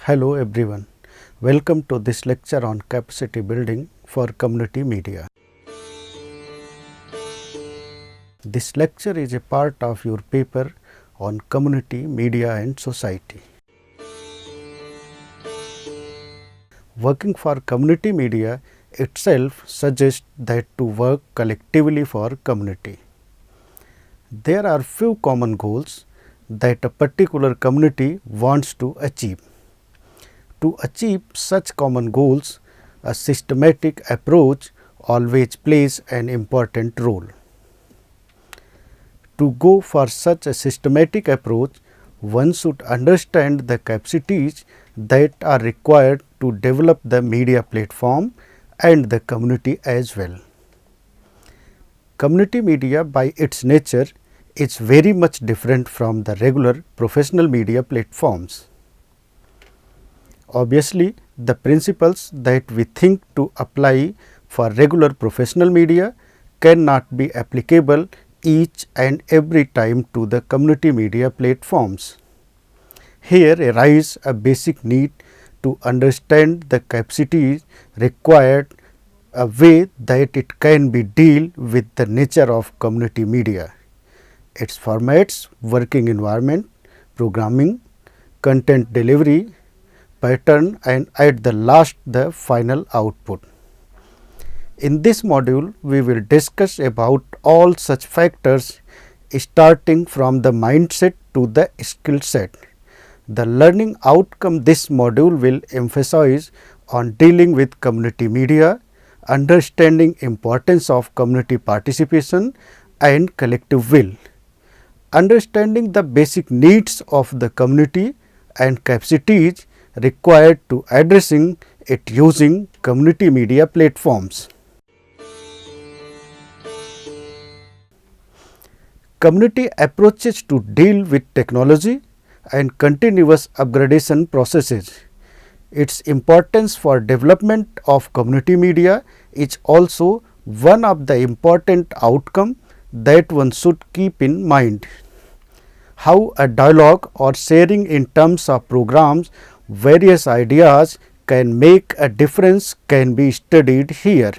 Hello everyone, welcome to this lecture on capacity building for community media. This lecture is a part of your paper on community media and society. Working for community media itself suggests that to work collectively for community. There are few common goals that a particular community wants to achieve. To achieve such common goals, a systematic approach always plays an important role. To go for such a systematic approach, one should understand the capacities that are required to develop the media platform and the community as well. Community media by its nature is very much different from the regular professional media platforms. Obviously, the principles that we think to apply for regular professional media cannot be applicable each and every time to the community media platforms. Here arises a basic need to understand the capacities required, a way that it can be deal with the nature of community media, its formats, working environment, programming, content delivery, pattern, and at the last the final output. In this module, we will discuss about all such factors starting from the mindset to the skill set. The learning outcome this module will emphasize on dealing with community media, understanding importance of community participation and collective will, understanding the basic needs of the community and capacities required to addressing it using community media platforms. Community approaches to deal with technology and continuous upgradation processes. Its importance for development of community media is also one of the important outcome that one should keep in mind. How a dialogue or sharing in terms of programs various ideas can make a difference can be studied here.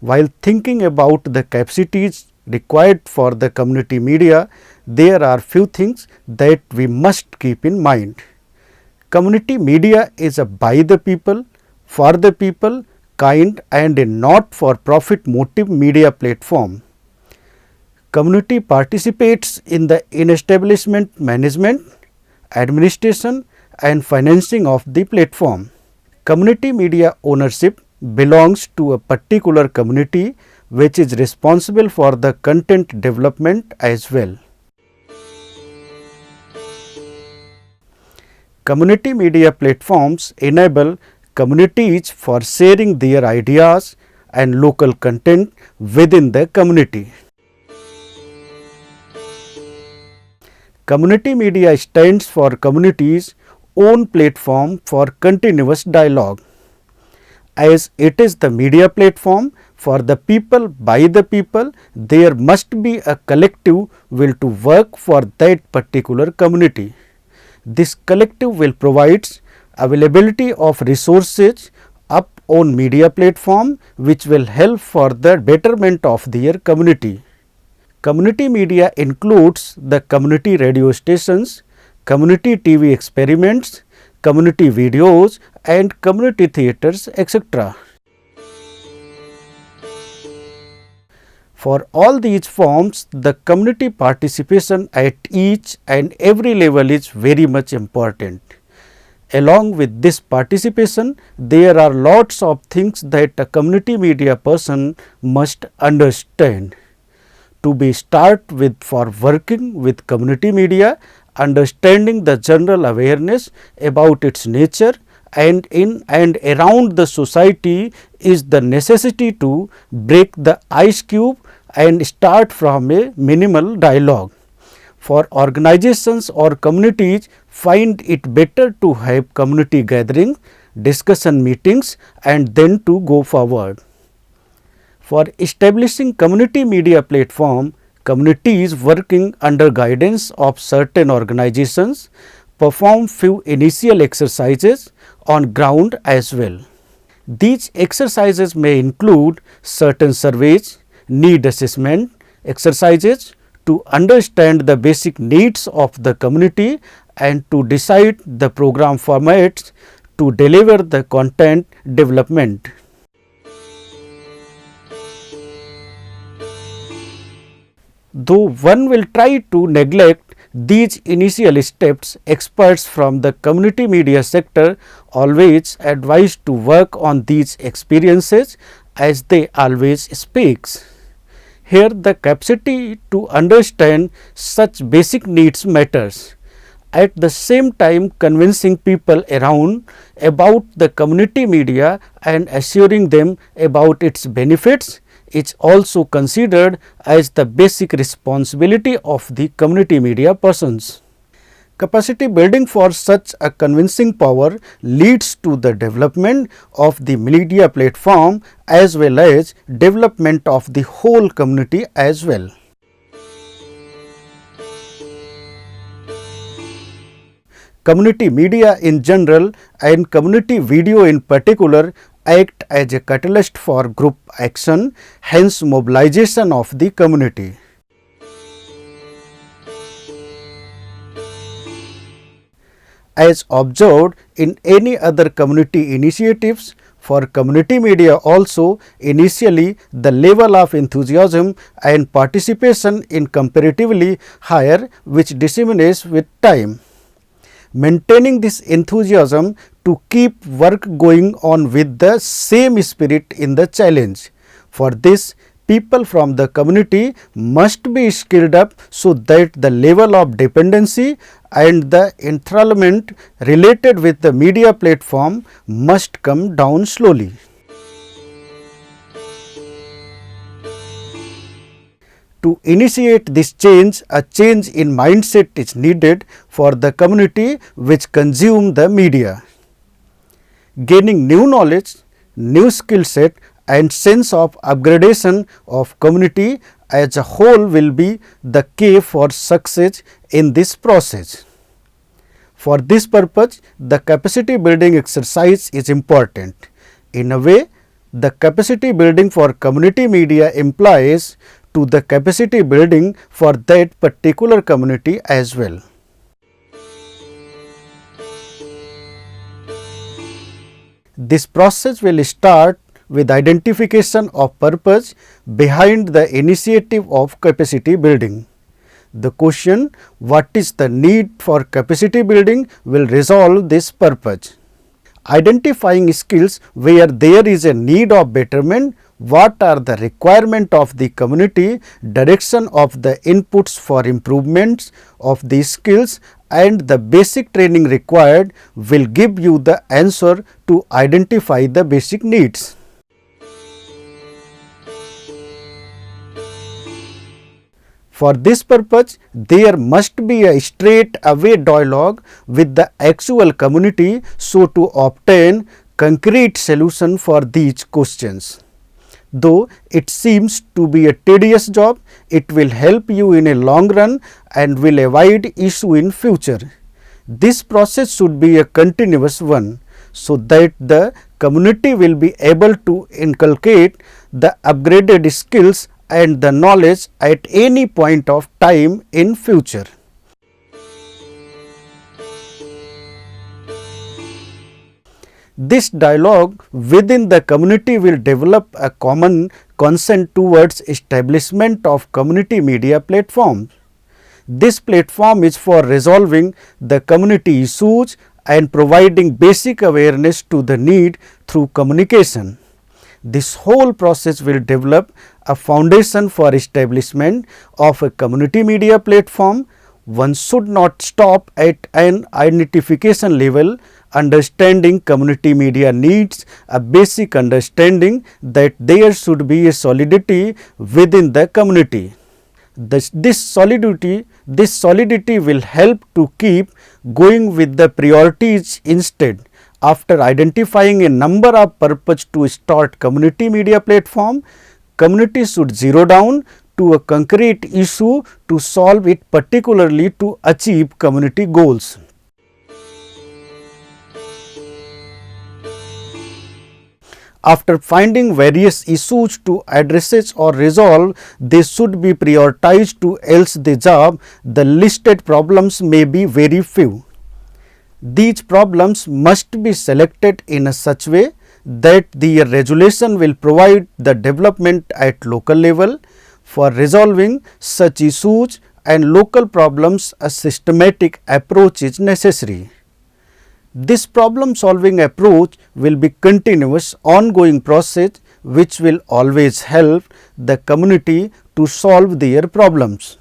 While thinking about the capacities required for the community media, there are few things that we must keep in mind. Community media is a by the people, for the people kind and a not for profit motive media platform. Community participates in the establishment, management, administration and financing of the platform. Community media ownership belongs to a particular community which is responsible for the content development as well. Community media platforms enable communities for sharing their ideas and local content within the community. Community media stands for community's own platform for continuous dialogue. As it is the media platform for the people by the people, there must be a collective will to work for that particular community. This collective will provides availability of resources up on media platform which will help for the betterment of their community. Community media includes the community radio stations, community TV experiments, community videos and community theatres, etc. For all these forms, the community participation at each and every level is very much important. Along with this participation, there are lots of things that a community media person must understand. To be start with for working with community media, understanding the general awareness about its nature and in and around the society is the necessity to break the ice cube and start from a minimal dialogue. For organizations or communities, find it better to have community gatherings, discussion meetings and then to go forward. For establishing community media platform, communities working under guidance of certain organizations perform few initial exercises on ground as well. These exercises may include certain surveys, need assessment exercises to understand the basic needs of the community and to decide the program formats to deliver the content development. Though one will try to neglect these initial steps, experts from the community media sector always advise to work on these experiences as they always speaks. Here the capacity to understand such basic needs matters. At the same time, convincing people around about the community media and assuring them about its benefits is also considered as the basic responsibility of the community media persons. Capacity building for such a convincing power leads to the development of the media platform as well as development of the whole community as well. Community media in general and community video in particular act as a catalyst for group action, hence mobilization of the community. As observed in any other community initiatives, for community media also initially the level of enthusiasm and participation is comparatively higher, which diminishes with time. Maintaining this enthusiasm to keep work going on with the same spirit in the challenge. For this, people from the community must be skilled up so that the level of dependency and the enthrallment related with the media platform must come down slowly. To initiate this change, a change in mindset is needed for the community which consume the media. Gaining new knowledge, new skill set and sense of upgradation of community as a whole will be the key for success in this process. For this purpose, the capacity building exercise is important. In a way, the capacity building for community media implies to the capacity building for that particular community as well. This process will start with identification of purpose behind the initiative of capacity building. The question, what is the need for capacity building, will resolve this purpose. Identifying skills where there is a need of betterment, what are the requirement of the community, direction of the inputs for improvements of these skills and the basic training required will give you the answer to identify the basic needs. For this purpose, there must be a straight away dialogue with the actual community so to obtain concrete solution for these questions. Though it seems to be a tedious job, it will help you in a long run and will avoid issue in future. This process should be a continuous one so that the community will be able to inculcate the upgraded skills and the knowledge at any point of time in future. This dialogue within the community will develop a common consent towards establishment of community media platforms. This platform is for resolving the community issues and providing basic awareness to the need through communication. This whole process will develop a foundation for establishment of a community media platform. One should not stop at an identification level. Understanding community media needs a basic understanding that there should be a solidity within the community. This solidity will help to keep going with the priorities instead. After identifying a number of purposes to start community media platform, community should zero down to a concrete issue to solve it, particularly to achieve community goals. After finding various issues to address or resolve, they should be prioritized to else the job. The listed problems may be very few. These problems must be selected in a such way that the resolution will provide the development at local level. For resolving such issues and local problems, a systematic approach is necessary. This problem solving approach will be continuous ongoing process which will always help the community to solve their problems.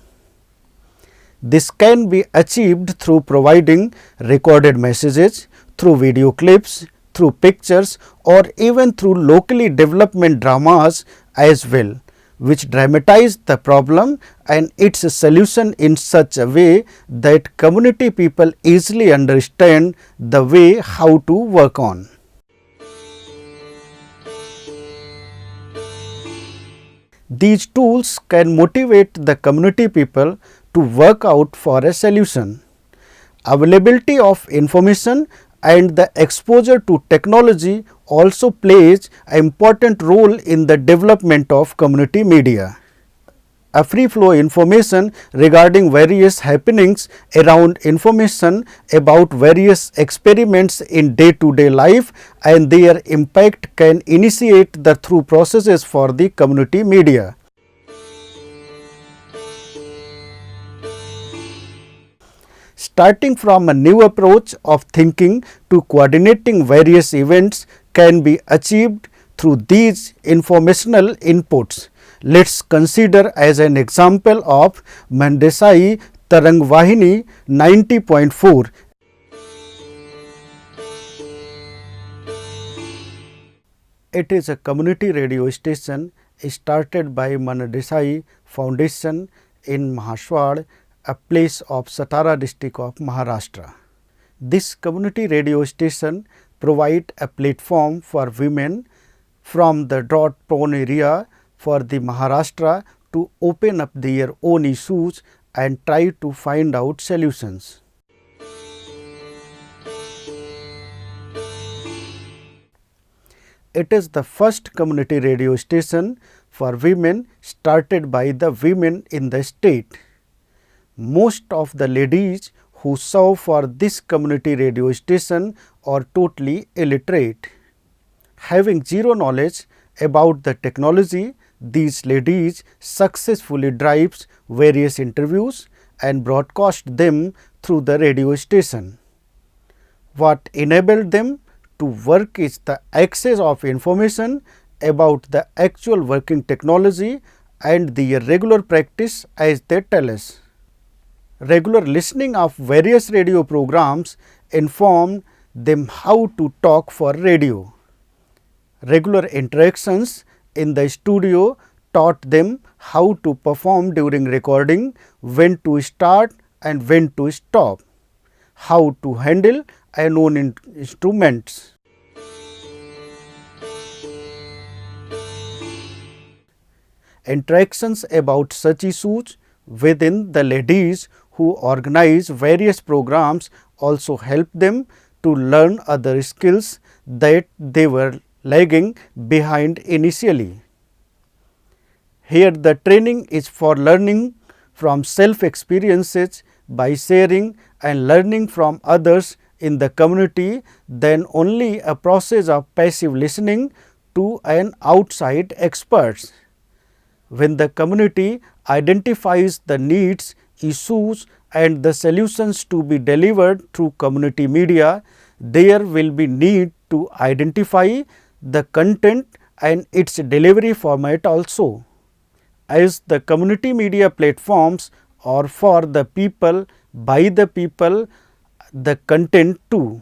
This can be achieved through providing recorded messages, through video clips, through pictures, or even through locally development dramas as well, which dramatize the problem and its solution in such a way that community people easily understand the way how to work on. These tools can motivate the community people to work out for a solution. Availability of information and the exposure to technology also plays an important role in the development of community media. A free flow information regarding various happenings around information about various experiments in day-to-day life and their impact can initiate the through processes for the community media. Starting from a new approach of thinking to coordinating various events can be achieved through these informational inputs. Let us consider as an example of Mandesai Tarangvahini 90.4. It is a community radio station started by Mandesai Foundation in Mahaswad, a place of Satara district of Maharashtra. This community radio station provides a platform for women from the drought prone area for the Maharashtra to open up their own issues and try to find out solutions. It is the first community radio station for women started by the women in the state. Most of the ladies who serve for this community radio station are totally illiterate. Having zero knowledge about the technology, these ladies successfully drives various interviews and broadcast them through the radio station. What enabled them to work is the access of information about the actual working technology and the regular practice as they tell us. Regular listening of various radio programs informed them how to talk for radio. Regular interactions in the studio taught them how to perform during recording, when to start and when to stop, how to handle unknown instruments. Interactions about such issues within the ladies who organize various programs also help them to learn other skills that they were lagging behind initially. Here the training is for learning from self experiences by sharing and learning from others in the community than only a process of passive listening to an outside experts. When the community identifies the needs, issues and the solutions to be delivered through community media, there will be need to identify the content and its delivery format also. As the community media platforms are for the people, by the people, the content too.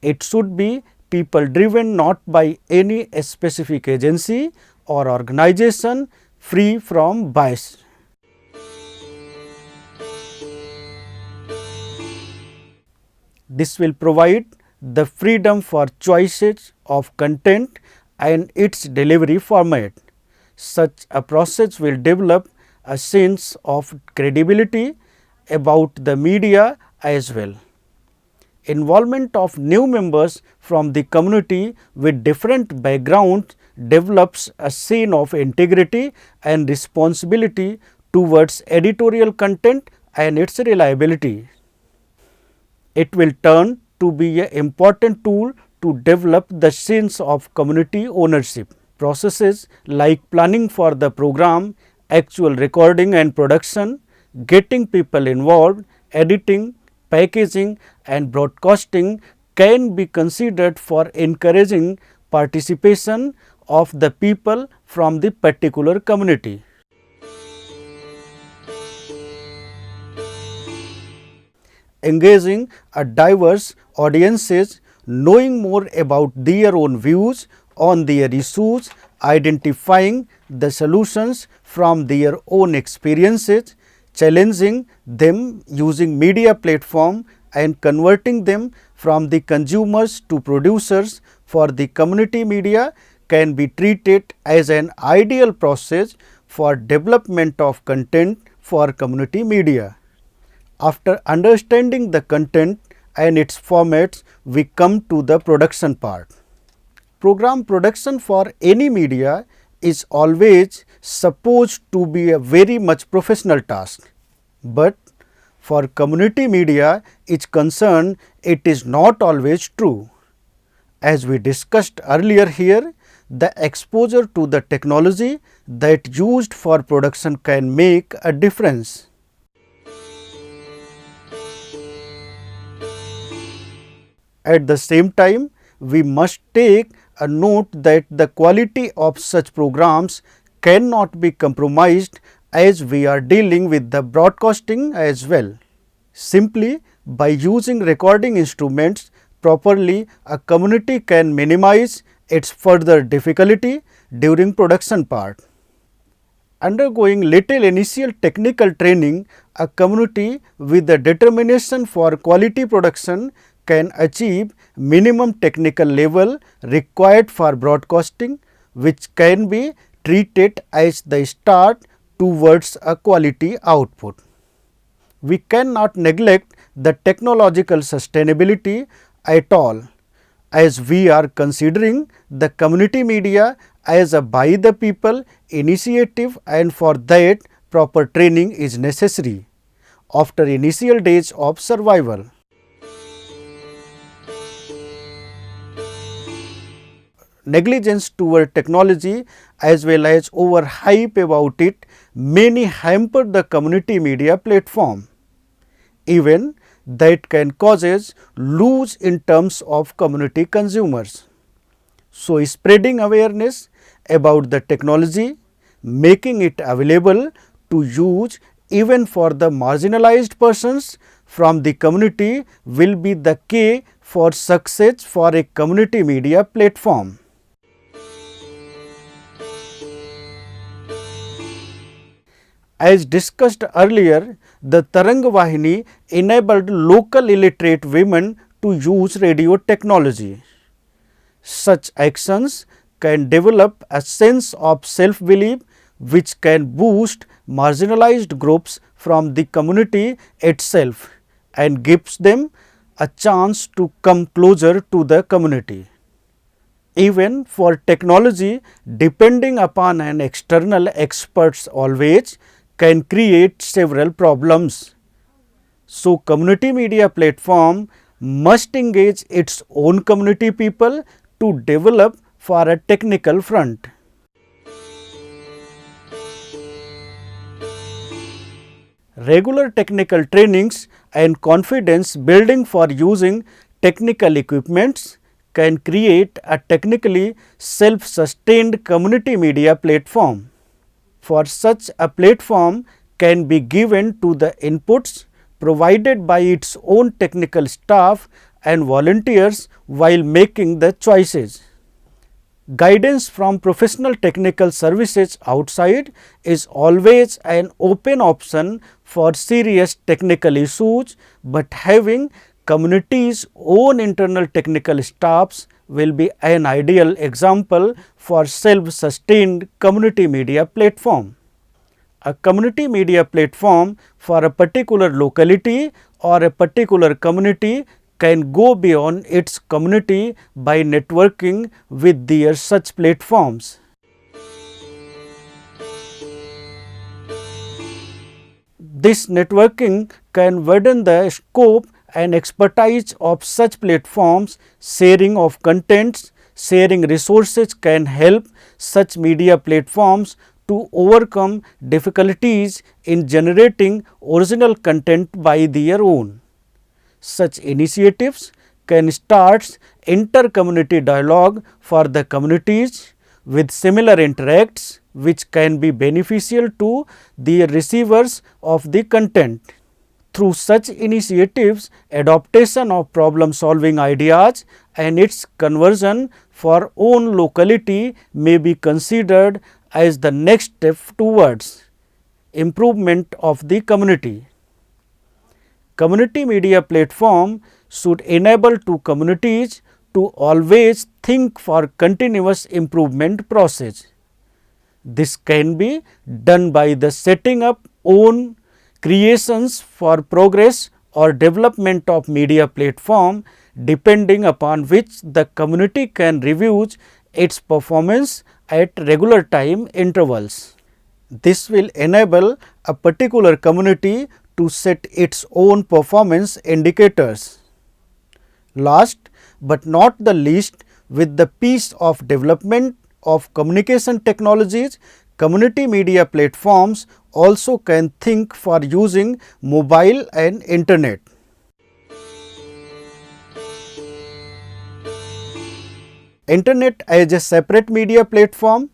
It should be people driven, not by any specific agency or organization, free from bias. This will provide the freedom for choices of content and its delivery format. Such a process will develop a sense of credibility about the media as well. Involvement of new members from the community with different backgrounds develops a sense of integrity and responsibility towards editorial content and its reliability. It will turn to be an important tool to develop the sense of community ownership. Processes like planning for the program, actual recording and production, getting people involved, editing, packaging and broadcasting can be considered for encouraging participation of the people from the particular community. Engaging a diverse audiences, knowing more about their own views on their issues, identifying the solutions from their own experiences, challenging them using media platform and converting them from the consumers to producers for the community media can be treated as an ideal process for development of content for community media. After understanding the content and its formats, we come to the production part. Program production for any media is always supposed to be a very much professional task, but for community media is concerned, it is not always true. As we discussed earlier here, the exposure to the technology that used for production can make a difference. At the same time, we must take a note that the quality of such programs cannot be compromised as we are dealing with the broadcasting as well. Simply by using recording instruments properly, a community can minimize its further difficulty during production part. Undergoing little initial technical training, a community with the determination for quality production can achieve minimum technical level required for broadcasting, which can be treated as the start towards a quality output. We cannot neglect the technological sustainability at all, as we are considering the community media as a by the people initiative, and for that proper training is necessary after initial days of survival. Negligence toward technology as well as overhype about it many hamper the community media platform. Even that can causes lose in terms of community consumers. So, spreading awareness about the technology, making it available to use even for the marginalized persons from the community will be the key for success for a community media platform. As discussed earlier, the Tarang Vahini enabled local illiterate women to use radio technology. Such actions can develop a sense of self-belief which can boost marginalized groups from the community itself and gives them a chance to come closer to the community. Even for technology, depending upon an external experts always can create several problems. So, community media platform must engage its own community people to develop for a technical front. Regular technical trainings and confidence building for using technical equipments can create a technically self-sustained community media platform. For such a platform can be given to the inputs provided by its own technical staff and volunteers while making the choices. Guidance from professional technical services outside is always an open option for serious technical issues, but having community's own internal technical staffs will be an ideal example for self-sustained community media platform. A community media platform for a particular locality or a particular community can go beyond its community by networking with their such platforms. This networking can widen the scope and expertise of such platforms. Sharing of contents, sharing resources can help such media platforms to overcome difficulties in generating original content by their own. Such initiatives can start inter-community dialogue for the communities with similar interests, which can be beneficial to the receivers of the content. Through such initiatives, adaptation of problem solving ideas and its conversion for own locality may be considered as the next step towards improvement of the community. Community media platform should enable to communities to always think for continuous improvement process. This can be done by the setting up own creations for progress or development of media platform, depending upon which the community can review its performance at regular time intervals. This will enable a particular community to set its own performance indicators. Last but not the least, with the piece of development of communication technologies, community media platforms also can think for using mobile and internet. Internet as a separate media platform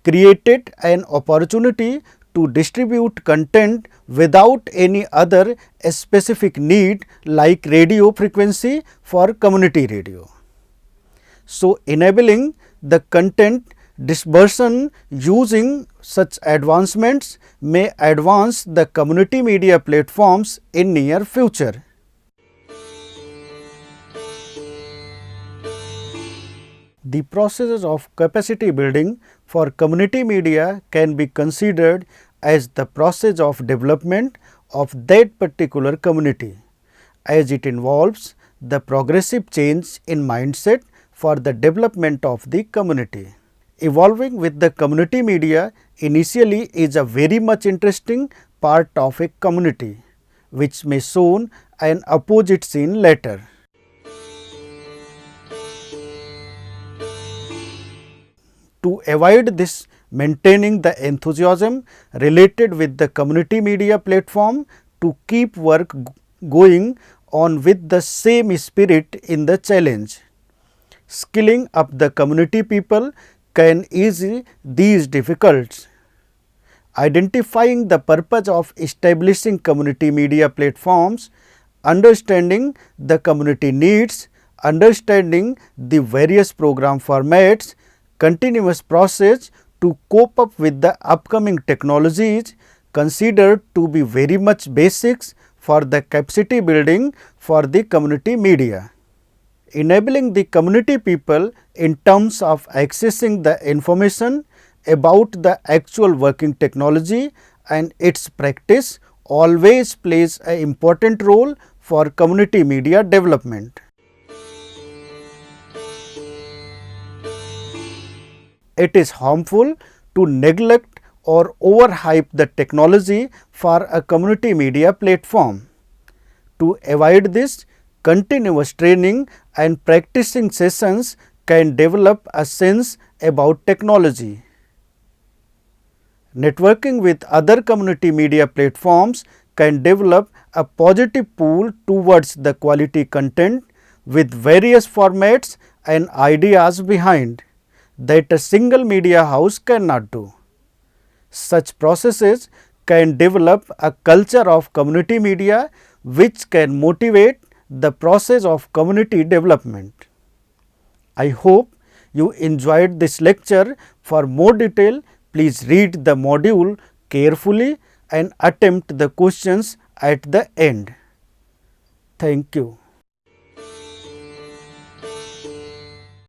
created an opportunity to distribute content without any other specific need like radio frequency for community radio. So, enabling the content dispersion using such advancements may advance the community media platforms in near future. The processes of capacity building for community media can be considered as the process of development of that particular community, as it involves the progressive change in mindset for the development of the community. Evolving with the community media initially is a very much interesting part of a community, which may show an opposite scene later. To avoid this, maintaining the enthusiasm related with the community media platform to keep work going on with the same spirit in the challenge. Skilling up the community people can ease these difficulties. Identifying the purpose of establishing community media platforms, understanding the community needs, understanding the various program formats, continuous process to cope up with the upcoming technologies considered to be very much basics for the capacity building for the community media. Enabling the community people in terms of accessing the information about the actual working technology and its practice always plays an important role for community media development. It is harmful to neglect or overhype the technology for a community media platform. To avoid this, continuous training and practicing sessions can develop a sense about technology. Networking with other community media platforms can develop a positive pull towards the quality content with various formats and ideas behind that a single media house cannot do. Such processes can develop a culture of community media which can motivate the process of community development. I hope you enjoyed this lecture. For more detail, please read the module carefully and attempt the questions at the end. Thank you.